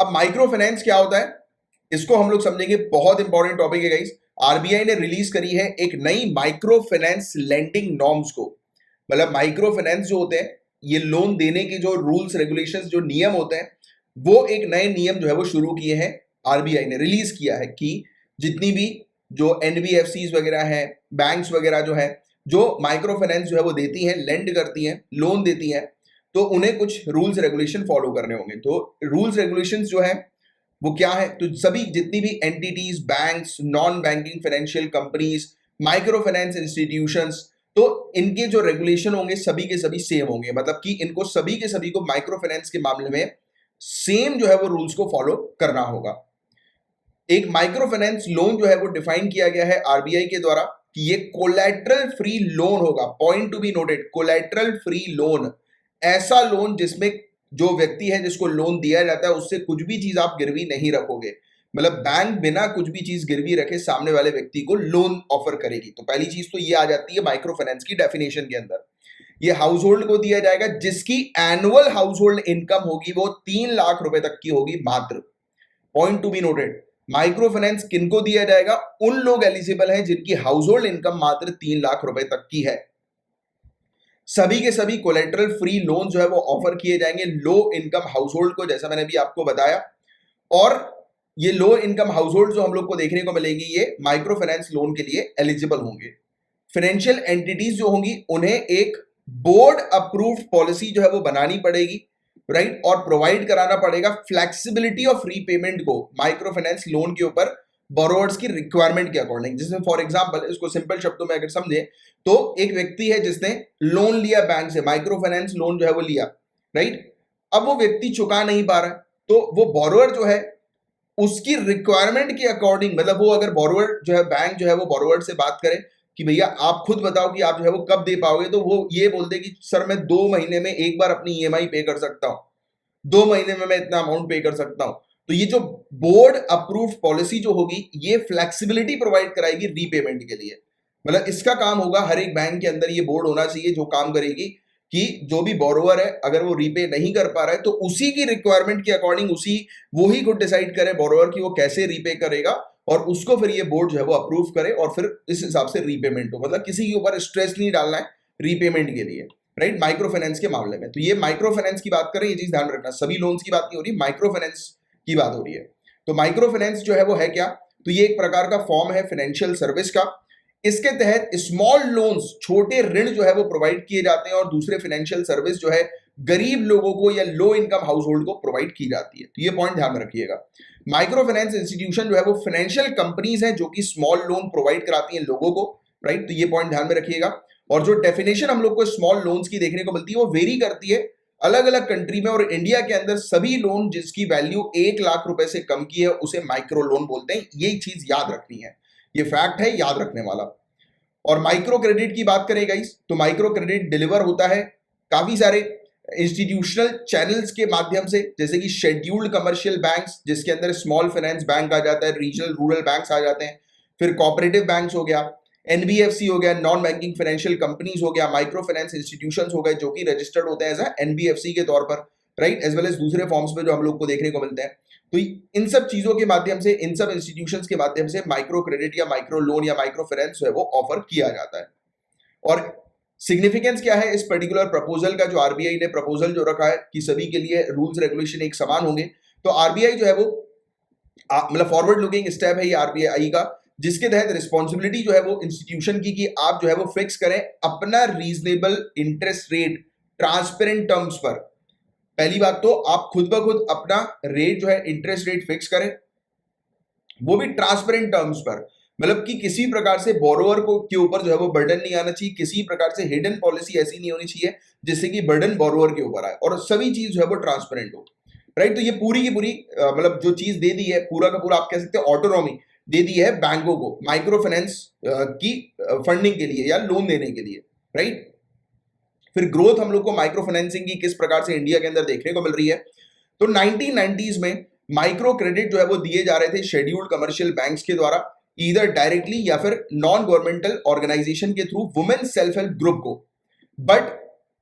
अब micro finance क्या होता है, इसको हम लोग समझेंगे। बहुत इंपॉर्टेंट टॉपिक है गाइस। आरबीआई ने रिलीज करी है एक नई माइक्रो फाइनेंस लेंडिंग नॉर्म्स को। मतलब माइक्रो फाइनेंस जो होते हैं, ये लोन देने के जो रूल्स रेगुलेशंस, जो नियम होते हैं, वो एक नए नियम जो है वो शुरू किए हैं। आरबीआई ने रिलीज किया है कि जितनी भी जो एनबीएफसीज वगैरह हैं, बैंक्स वगैरह जो है, जो माइक्रो फाइनेंस जो है वो देती हैं, लेंड करती हैं, लोन देती हैं, तो उन्हें कुछ रूल्स रेगुलेशन फॉलो करने होंगे। तो रूल्स रेगुलेशंस जो है वो क्या है, तो सभी जितनी भी entities, banks, non banking financial companies, micro finance institutions, तो इनके जो रेगुलेशन होंगे सभी के सभी सेम होंगे। मतलब कि इनको सभी के सभी को माइक्रो फाइनेंस के मामले में सेम जो है वो रूल्स को फॉलो करना होगा। एक माइक्रो फाइनेंस लोन जो है वो डिफाइन किया गया है आरबीआई के द्वारा कि ये कोलैटरल फ्री लोन होगा। Point to be noted, collateral free loan, ऐसा लोन जिसमें जो व्यक्ति है जिसको लोन दिया जाता है उससे कुछ भी चीज आप गिरवी नहीं रखोगे। मतलब बैंक बिना कुछ भी चीज गिरवी रखे सामने वाले व्यक्ति को लोन ऑफर करेगी। तो पहली चीज तो ये आ जाती है माइक्रो फाइनेंस की डेफिनेशन के अंदर। ये हाउस होल्ड को दिया जाएगा जिसकी एनुअल हाउस होल्ड इनकम होगी वो 3 लाख रुपए तक की होगी मात्र। Point to be noted, micro finance किनको दिया जाएगा, उन लोग एलिजिबल हैं जिनकी हाउस होल्ड इनकम मात्र 3 लाख रुपए तक की है। सभी के सभी कोलेटरल फ्री लोन जो है वो ऑफर किए जाएंगे लो इनकम हाउस होल्ड को, जैसा मैंने भी आपको बताया। और ये लो इनकम हाउस होल्ड जो हम लोग को देखने को मिलेगी, ये माइक्रो फाइनेंस लोन के लिए एलिजिबल होंगे। फाइनेंशियल एंटिटीज जो होंगी उन्हें एक बोर्ड अप्रूव्ड पॉलिसी जो है वो बनानी पड़ेगी, राइट, और प्रोवाइड कराना पड़ेगा फ्लेक्सिबिलिटी ऑफ रीपेमेंट को माइक्रो फाइनेंस लोन के ऊपर बोरोवर्स की रिक्वायरमेंट के अकॉर्डिंग। जिसमें फॉर एग्जांपल, इसको सिंपल शब्दों में अगर समझे तो एक व्यक्ति है जिसने लोन लिया बैंक से, माइक्रो फाइनेंस लोन जो है वो लिया, राइट। अब वो व्यक्ति चुका नहीं पा रहा है, तो वो बोरोवर जो है उसकी रिक्वायरमेंट के अकॉर्डिंग, मतलब वो अगर बोरोवर जो है, बैंक जो है वो बोरोवर से बात करे कि भैया आप खुद बताओ कि आप जो है वो कब दे पाओगे, तो वो ये बोल दे कि सर मैं 2 महीने में एक बार अपनी ईएमआई पे कर सकता हूं, 2 महीने में मैं इतना अमाउंट पे कर सकता हूं। तो ये जो बोर्ड अप्रूव्ड पॉलिसी जो होगी, ये फ्लेक्सिबिलिटी प्रोवाइड कराएगी रीपेमेंट के लिए। मतलब इसका काम होगा, हर एक बैंक के अंदर ये बोर्ड होना चाहिए जो काम करेगी कि जो भी बोरोवर है अगर वो रीपे नहीं कर पा रहा है तो उसी की रिक्वायरमेंट के अकॉर्डिंग वो ही खुद डिसाइड करे बोरोवर की वो कैसे रीपे करेगा, और उसको फिर ये बोर्ड जो है वो अप्रूव करे और फिर इस हिसाब से रीपेमेंट हो। मतलब किसी के ऊपर स्ट्रेस नहीं डालना है रीपेमेंट के लिए, राइट, माइक्रो फाइनेंस के मामले में। तो ये माइक्रो फाइनेंस की बात करें, ये चीज ध्यान रखना, सभी लोन्स की बात नहीं हो रही, माइक्रो फाइनेंस की बात हो रही है। तो माइक्रो फाइनेंस जो है वो है क्या, तो ये एक प्रकार का फॉर्म है फाइनेंशियल सर्विस का। इसके तहत स्मॉल लोन्स, छोटे ऋण जो है वो प्रोवाइड किए जाते हैं और दूसरे फाइनेंशियल सर्विस जो है गरीब लोगों को या लो इनकम हाउस होल्ड को प्रोवाइड की जाती है। तो ये पॉइंट ध्यान में रखिएगा। माइक्रो फाइनेंस इंस्टीट्यूशन जो है वो फाइनेंशियल कंपनीज हैं जो कि स्मॉल लोन प्रोवाइड कराती हैं लोगों को, राइट। तो ये पॉइंट ध्यान में रखिएगा। और जो डेफिनेशन हम लोग को स्मॉल लोन्स की देखने को मिलती है वो वेरी करती है अलग अलग कंट्री में, और इंडिया के अंदर सभी लोन जिसकी वैल्यू 1 लाख रुपए से कम की है उसे माइक्रो लोन बोलते हैं। यही चीज याद रखनी है, ये फैक्ट है याद रखने वाला। और माइक्रो क्रेडिट की बात करें गाइस, तो माइक्रो क्रेडिट डिलीवर होता है काफी सारे इंस्टीट्यूशनल चैनल्स के माध्यम से, जैसे कि शेड्यूल्ड कमर्शियल बैंक्स जिसके अंदर स्मॉल फाइनेंस बैंक आ जाता है, रीजनल रूरल बैंक्स आ जाते हैं, फिर कोऑपरेटिव बैंक्स हो गया, एनबीएफसी हो गया, नॉन बैंकिंग फाइनेंशियल कंपनीज हो गया, माइक्रो फाइनेंस इंस्टीट्यूशंस हो गए जो कि रजिस्टर्ड होते हैं एज एनबीएफसी के तौर पर, राइट, एज वेल एज दूसरे फॉर्म्स में जो हम लोग को देखने को मिलते हैं। तो इन सब चीजों के माध्यम से, इन सब इंस्टीट्यूशंस के माध्यम से माइक्रो क्रेडिट या माइक्रो लोन या माइक्रो फाइनेंस है वो ऑफर किया जाता है। और सिग्निफिकेंस क्या है इस पर्टिकुलर प्रपोजल का, जो आरबीआई ने प्रपोजल जो रखा है कि सभी के लिए रूल्स रेगुलेशन एक समान होंगे। तो आरबीआई जो है वो मतलब फॉरवर्ड लुकिंग स्टेप है ये आरबीआई का, जिसके तहत रिस्पॉन्सिबिलिटी जो है वो इंस्टीट्यूशन की कि आप जो है वो फिक्स करें अपना reasonable interest rate transparent terms पर। पहली बात तो आप खुद ब खुद अपना रेट जो है इंटरेस्ट रेट फिक्स करें, वो भी ट्रांसपेरेंट टर्म्स पर। मतलब कि किसी प्रकार से बोरोवर को के ऊपर जो है वो बर्डन नहीं आना चाहिए, किसी प्रकार से हिडन पॉलिसी ऐसी नहीं होनी चाहिए जिससे कि बर्डन बोरोवर के ऊपर आए, और सभी चीज जो है वो ट्रांसपेरेंट हो, राइट। तो ये पूरी की पूरी मतलब जो चीज दे दी है, पूरा का पूरा आप कह सकते हैं ऑटोनॉमी दे दी है बैंकों को माइक्रो फाइनेंस की फंडिंग के लिए या लोन देने के लिए, राइट। फिर ग्रोथ हम लोग को माइक्रो फाइनेंसिंग की किस प्रकार से इंडिया के अंदर देखने को मिल रही है, तो 1990s में माइक्रो क्रेडिट जो है वो दिए जा रहे थे शेड्यूल्ड कमर्शियल बैंक्स के द्वारा, ईदर डायरेक्टली या फिर नॉन गवर्नमेंटल ऑर्गेनाइजेशन के through women self help group को। बट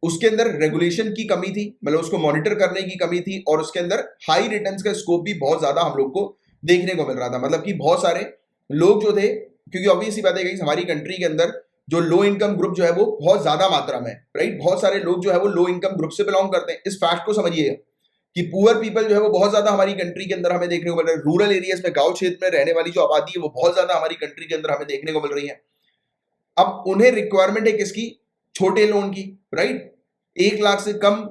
उसके अंदर रेगुलेशन की कमी थी, मतलब उसको मॉनिटर करने की कमी थी, और उसके अंदर हाई रिटर्न्स का स्कोप भी बहुत ज्यादा हम लोग को देखने को मिल रहा था। मतलब कि बहुत सारे लोग जो थे, क्योंकि ऑब्वियसली बात है हमारी कंट्री के अंदर जो लो इनकम ग्रुप जो है वो बहुत ज्यादा मात्रा में, राइट, बहुत सारे लोग जो है वो लो इनकम ग्रुप से बिलोंग करते हैं। इस फैक्ट को समझिएगा कि पुअर पीपल जो है वो बहुत ज्यादा हमारी कंट्री के अंदर हमें देखने को मिल रहा है। रूरल एरियाज में, गांव क्षेत्र में रहने वाली जो आबादी है वो बहुत ज्यादा हमारी कंट्री के अंदर हमें देखने को मिल रही है। अब उन्हें रिक्वायरमेंट है किसकी? छोटे लोन की, राइट, 1 लाख से कम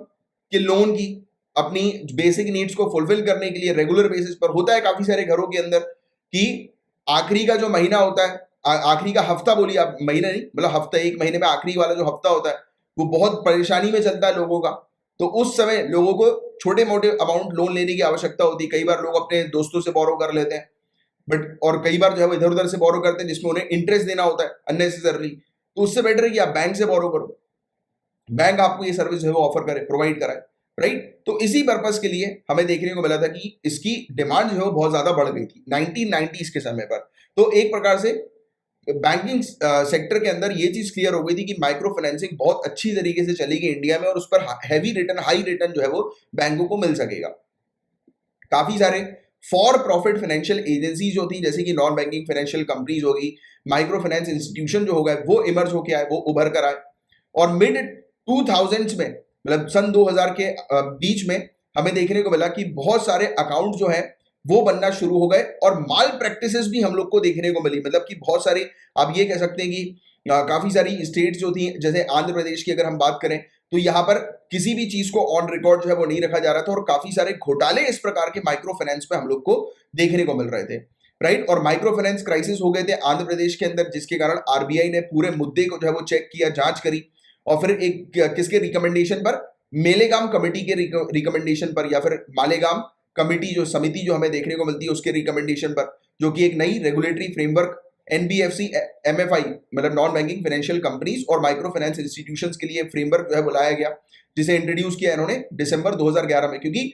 के लोन की, अपनी बेसिक नीड्स को फुलफिल करने के लिए रेगुलर बेसिस पर। होता है काफी सारे घरों के अंदर कि आखिरी का जो महीना होता है, आखिरी का हफ्ता बोलिए आप, महीना नहीं, मतलब हफ्ता, एक महीने में आखिरी वाला जो हफ्ता होता है वो बहुत परेशानी में चलता है लोगों का। तो उस समय लोगों को छोटे मोटे अमाउंट लोन लेने की आवश्यकता होती है। कई बार लोग अपने दोस्तों से बोरो कर लेते हैं, बट और कई बार जो है वो इधर उधर से बोरो करते हैं जिसमें उन्हें इंटरेस्ट देना होता है अननेसेसरली। तो उससे बेटर है कि आप बैंक से बोरो करो, बैंक आपको ये सर्विस जो है वो ऑफर करे, प्रोवाइड कराए, राइट। तो इसी पर्पस के लिए हमें देखने को मिला था कि इसकी डिमांड जो है वो बहुत ज्यादा बढ़ गई थी 1990s के समय पर। तो एक प्रकार से बैंकिंग सेक्टर के अंदर ये चीज क्लियर हो गई थी कि माइक्रो फाइनेंसिंग बहुत अच्छी तरीके से चलेगी इंडिया में, और उस पर हैवी रिटर्न, हाई रिटर्न जो है वो बैंकों को मिल सकेगा। काफी सारे फॉर प्रॉफिट फाइनेंशियल एजेंसीज होती हैं, जैसे कि नॉन बैंकिंग फाइनेंशियल कंपनीज होगी, माइक्रो फाइनेंस इंस्टीट्यूशन जो होगा वो इमर्ज होके आए, वो उभर कर आए। और मिड 2000s में, मतलब सन 2000 के बीच में हमें देखने को मिला कि बहुत सारे अकाउंट जो है वो बनना शुरू हो गए, और माल प्रैक्टिसेस भी हम लोग को देखने को मिली। मतलब कि बहुत सारे, आप ये कह सकते हैं कि काफी सारी स्टेट्स जो थी, जैसे आंध्र प्रदेश की अगर हम बात करें, तो यहाँ पर किसी भी चीज को ऑन रिकॉर्ड जो है वो नहीं रखा जा रहा था, और काफी सारे घोटाले इस प्रकार के माइक्रो फाइनेंस पे हम लोग को देखने को मिल रहे थे, राइट। और माइक्रो फाइनेंस क्राइसिस हो गए थे आंध्र प्रदेश के अंदर, जिसके कारण आरबीआई ने पूरे मुद्दे को जो है वो चेक किया, जांच करी, और फिर एक किसके रिकमेंडेशन पर, मेलेगाम कमेटी के रिकमेंडेशन पर, या फिर मालेगाम कमेटी जो समिति जो हमें देखने को मिलती है उसके रिकमेंडेशन पर, जो कि एक नई रेगुलेटरी फ्रेमवर्क एनबीएफसी एमएफआई, मतलब नॉन बैंकिंग फाइनेंशियल कंपनीज और माइक्रो फाइनेंस इंस्टीट्यूशंस के लिए फ्रेमवर्क जो है बुलाया गया, जिसे इंट्रोड्यूस किया इन्होंने दिसंबर 2011 में। क्योंकि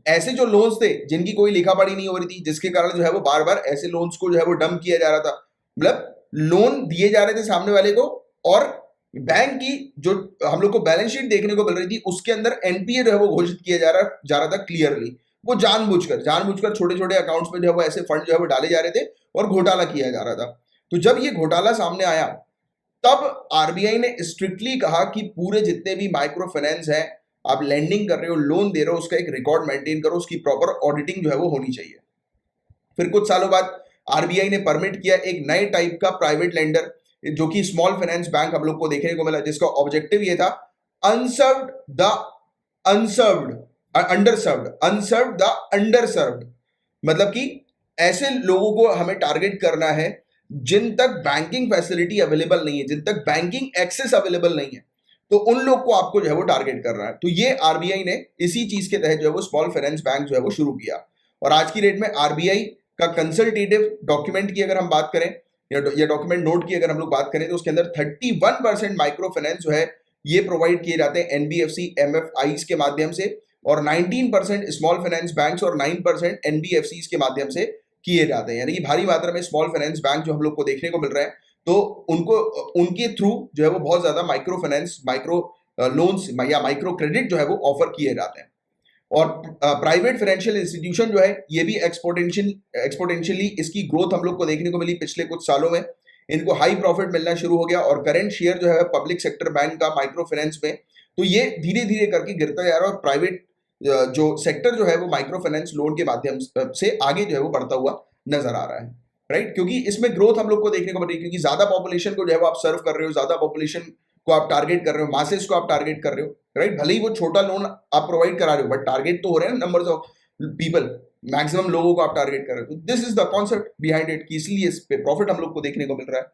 ऐसे जो लोन्स थे जिनकी कोई लिखा पढ़ी नहीं हो रही थी, जिसके कारण जो है वो बार बार ऐसे लोन्स को जो है वो डंप किया जा रहा था, मतलब लोन दिए जा रहे थे सामने वाले को, और बैंक की जो हम लोग को बैलेंस शीट देखने को मिल रही थी उसके अंदर एनपीए जो है वो घोषित किया जा रहा था क्लियरली। वो जानबूझकर छोटे छोटे अकाउंट्स में जो है वो ऐसे फंड जो है वो डाले जा रहे थे और घोटाला किया जा रहा था। तो जब ये घोटाला सामने आया, तब आरबीआई ने स्ट्रिक्टली कहा कि पूरे जितने भी माइक्रो फाइनेंस है, आप लेंडिंग कर रहे हो, लोन दे रहे हो, उसका एक रिकॉर्ड मेंटेन करो, उसकी प्रॉपर ऑडिटिंग जो है वो होनी चाहिए। फिर कुछ सालों बाद आरबीआई ने परमिट किया एक नए टाइप का प्राइवेट लेंडर, जो कि स्मॉल फाइनेंस बैंक हम लोग को देखने को मिला, जिसका ऑब्जेक्टिव ये था, unserved the unserved unserved the underserved. मतलब कि ऐसे लोगों को हमें टारगेट करना है जिन तक बैंकिंग फैसिलिटी अवेलेबल नहीं है, जिन तक बैंकिंग एक्सेस अवेलेबल नहीं है, तो उन लोग को आपको जो है वो टारगेट करना है। तो ये आरबीआई ने इसी चीज के तहत जो है वो स्मॉल फाइनेंस बैंक जो है वो शुरू किया। और आज की डेट में आरबीआई का कंसल्टेटिव डॉक्यूमेंट की अगर हम बात करें, या डॉक्यूमेंट नोट की अगर हम लोग बात करें, तो उसके अंदर 31% माइक्रो फाइनेंस जो है ये प्रोवाइड किए जाते हैं एनबीएफसी एमएफआईज के माध्यम से, और 19% स्मॉल फाइनेंस बैंक्स और 9% एनबीएफसीज के माध्यम से किए जाते हैं। यानी कि भारी मात्रा में स्मॉल फाइनेंस बैंक जो हम लोग को देखने को मिल रहे हैं, तो उनको, उनके थ्रू जो है वो बहुत ज्यादा माइक्रो फाइनेंस, माइक्रो लोन्स या माइक्रो क्रेडिट जो है वो ऑफर किए जाते हैं। और प्राइवेट फाइनेंशियल इंस्टीट्यूशन जो है ये भी एक्सपोनेंशियली इसकी ग्रोथ हम लोग को देखने को मिली पिछले कुछ सालों में। इनको हाई प्रॉफिट मिलना शुरू हो गया, और करंट शेयर जो है पब्लिक सेक्टर बैंक का माइक्रो फाइनेंस में, तो ये धीरे धीरे करके गिरता जा रहा है, और प्राइवेट जो सेक्टर जो है वो माइक्रो फाइनेंस लोन के माध्यम से आगे जो है वो बढ़ता हुआ नजर आ रहा है, राइट। क्योंकि इसमें ग्रोथ हम लोग को देखने को मिल रही है, क्योंकि ज्यादा पॉपुलेशन को जो है वो आप सर्व कर रहे हो, ज्यादा पॉपुलेशन को आप टारगेट कर रहे हो, मासेस को आप टारगेट कर रहे हो, राइट। भले ही वो छोटा लोन आप प्रोवाइड करा रहे हो, बट टारगेट तो हो रहे हैं नंबर्स ऑफ पीपल, मैक्सिमम लोगों को आप टारगेट कर रहे हो। तो this is the concept behind it, कि इसलिए इस पे प्रॉफिट हम लोग को देखने को मिल रहा है,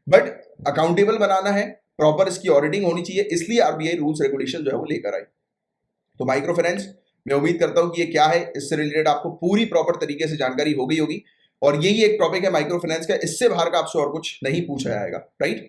बट अकाउंटेबल बनाना है, प्रॉपर इसकी ऑडिटिंग होनी चाहिए, इसलिए आरबीआई रूल्स रेगुलेशन जो है वो लेकर आई। तो माइक्रो फाइनेंस, मैं उम्मीद करता हूं कि ये क्या है, इससे रिलेटेड आपको पूरी प्रॉपर तरीके से जानकारी हो गई होगी, और यही एक टॉपिक है माइक्रो फाइनेंस का, इससे बाहर का आपसे और कुछ नहीं पूछा जाएगा, राइट।